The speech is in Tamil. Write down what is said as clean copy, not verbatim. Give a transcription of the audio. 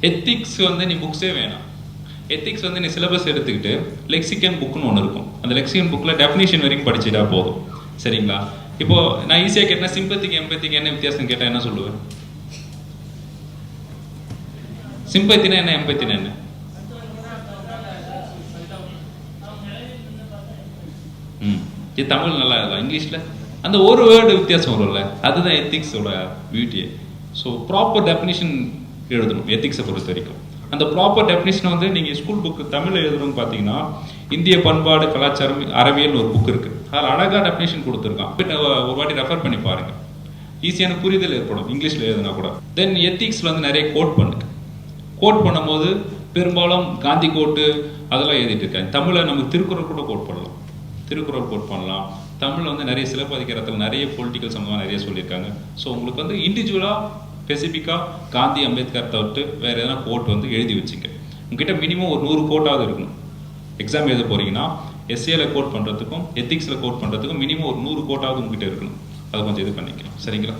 எத்திக்ஸ் வந்து நீ புக்ஸே வேணாம். எத்திக்ஸ் வந்து நீ சிலபஸ் எடுத்துக்கிட்டு லெக்சிக்கன் புக்னு ஒன்று இருக்கும். அந்த லெக்சிக்கன் புக்கில் டெஃபினிஷன் வரைக்கும் படிச்சுட்டா போதும். சரிங்களா? இப்போ நான் ஈஸியாக கேட்டேன், சிம்பத்திக்கு எம்பத்திக்கு என்ன வித்தியாசம் கேட்டால் என்ன சொல்லுவேன்? சிம்பத்தினா என்ன, எம்பத்தினா என்ன? இது தமிழ் நல்லா இருக்கும், இங்கிலீஷில் அந்த ஒரு வேர்டு வித்தியாசம் வரும்ல, அதுதான் எத்திக்ஸோட பியூட்டியே. ஸோ ப்ராப்பர் டெஃபினிஷன் எழுதணும் எத்திக்ஸை பொறுத்த வரைக்கும். அந்த ப்ராப்பர் டெஃபினிஷன் வந்து நீங்கள் ஸ்கூல் புக்கு தமிழ் எழுதணும்னு பார்த்தீங்கன்னா இந்திய பண்பாடு கலாச்சாரம் அறவியல் ஒரு புக் இருக்குது. அதில் அழகாக டெஃபினிஷன் கொடுத்துருக்கான். ஒரு வாட்டி ரெஃபர் பண்ணி பாருங்கள், ஈஸியான புரிதல் ஏற்படும் இங்கிலீஷில் எழுதுனா கூட. தென் எத்திக்ஸில் வந்து நிறைய கோட் பண்ணுங்க. கோட் பண்ணும்போது பெரும்பாலும் காந்தி கோட்டு அதெல்லாம் எழுதிட்டு இருக்காங்க. தமிழில் நமக்கு திருக்குறள் கூட கோட் பண்ணலாம், திருக்குறள் கோட் பண்ணலாம். தமிழில் வந்து நிறைய சிலப்பதிகாரத்தில் நிறைய பொலிட்டிக்கல் சம்பந்தமாக நிறைய சொல்லியிருக்காங்க. ஸோ உங்களுக்கு வந்து இண்டிவிஜுவலாக ஸ்பெசிஃபிக்காக காந்தி அம்பேத்கர் தவிர்த்து வேறு எதனா கோட் வந்து எழுதி வச்சுங்க. உங்ககிட்ட மினிமம் ஒரு 100 கோட்டாவது இருக்கணும். எக்ஸாம் எழுத போகிறீங்கன்னா எஸ்ஏல கோட் பண்ணுறதுக்கும் எத்திக்ஸில் கோட் பண்ணுறதுக்கும் மினிமம் ஒரு 100 கோட்டாவது உங்ககிட்ட இருக்கணும். அதை கொஞ்சம் இது பண்ணிக்கலாம். சரிங்களா?